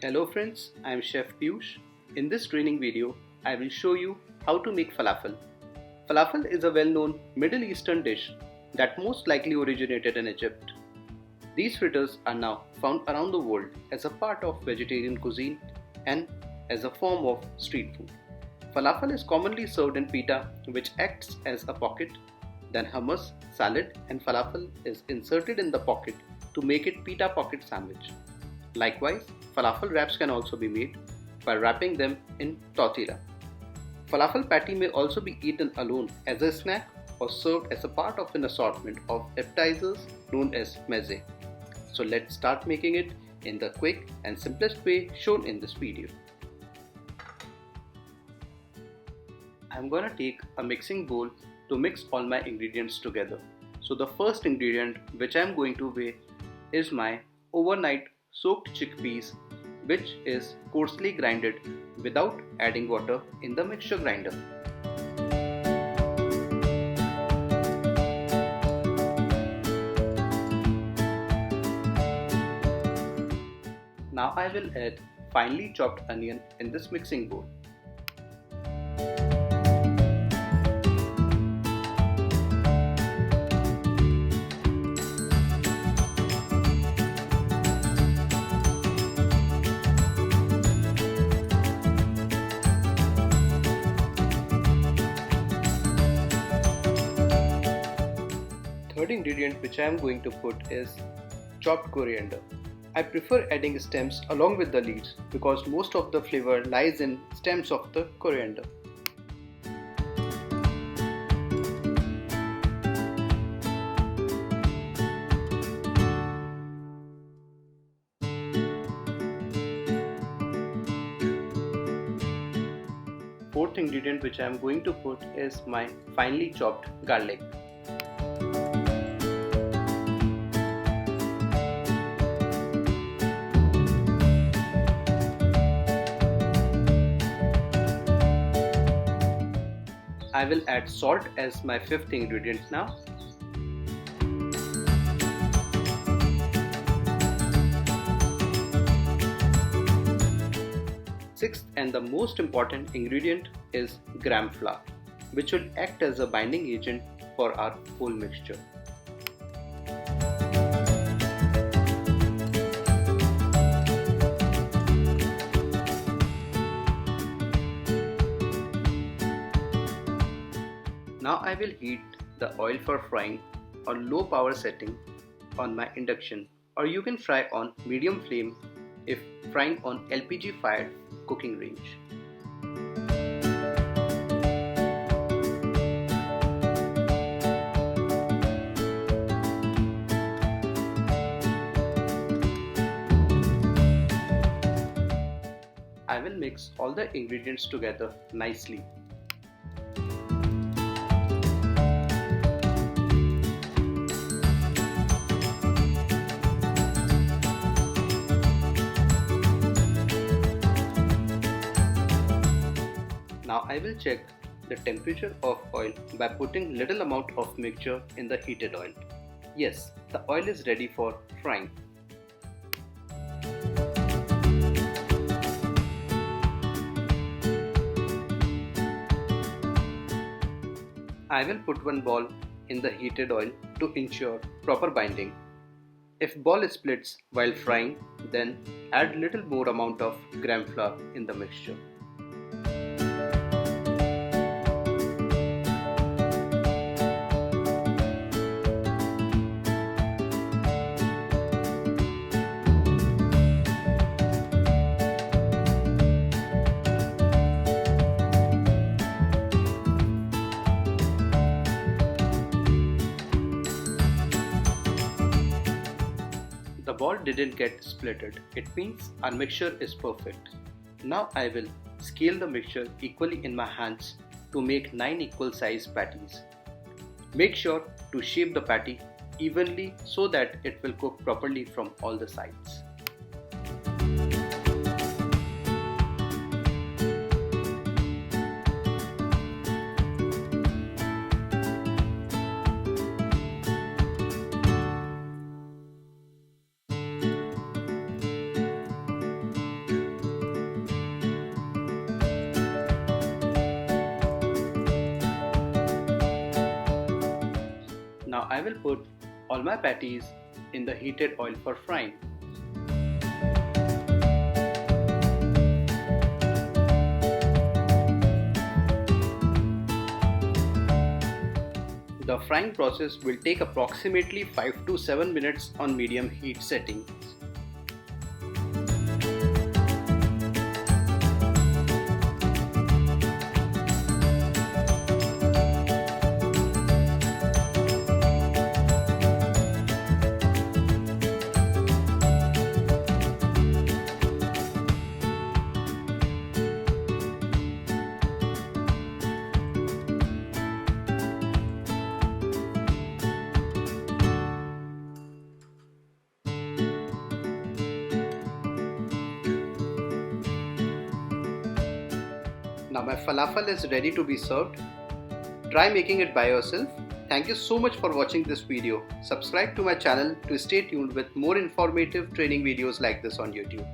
Hello friends, I am Chef Peeyush. In this training video, I will show you how to make falafel. Falafel is a well-known Middle Eastern dish that most likely originated in Egypt. These fritters are now found around the world as a part of vegetarian cuisine and as a form of street food. Falafel is commonly served in pita, which acts as a pocket, then hummus, salad, and falafel is inserted in the pocket to make it pita pocket sandwich. Likewise, falafel wraps can also be made by wrapping them in tortilla. Falafel patty may also be eaten alone as a snack or served as a part of an assortment of appetizers known as meze. So let's start making it in the quick and simplest way shown in this video. I'm gonna take a mixing bowl to mix all my ingredients together. So the first ingredient which I'm going to weigh is my overnight soaked chickpeas, which is coarsely grinded without adding water in the mixture grinder. Now I will add finely chopped onion in this mixing bowl. Third ingredient which I am going to put is chopped coriander. I prefer adding stems along with the leaves because most of the flavor lies in stems of the coriander. Fourth ingredient which I am going to put is my finely chopped garlic. I will add salt as my fifth ingredient now. Sixth and the most important ingredient is gram flour, which will act as a binding agent for our whole mixture. Now I will heat the oil for frying on low power setting on my induction, or you can fry on medium flame if frying on LPG fired cooking range. I will mix all the ingredients together nicely. Now I will check the temperature of oil by putting little amount of mixture in the heated oil. Yes, the oil is ready for frying. I will put one ball in the heated oil to ensure proper binding. If ball splits while frying, then add little more amount of gram flour in the mixture. The ball didn't get splitted. It means our mixture is perfect. Now I will scale the mixture equally in my hands to make 9 equal size patties. Make sure to shape the patty evenly so that it will cook properly from all the sides. I will put all my patties in the heated oil for frying. The frying process will take approximately 5 to 7 minutes on medium heat setting. Now my falafel is ready to be served. Try making it by yourself. Thank you so much for watching this video. Subscribe to my channel to stay tuned with more informative training videos like this on YouTube.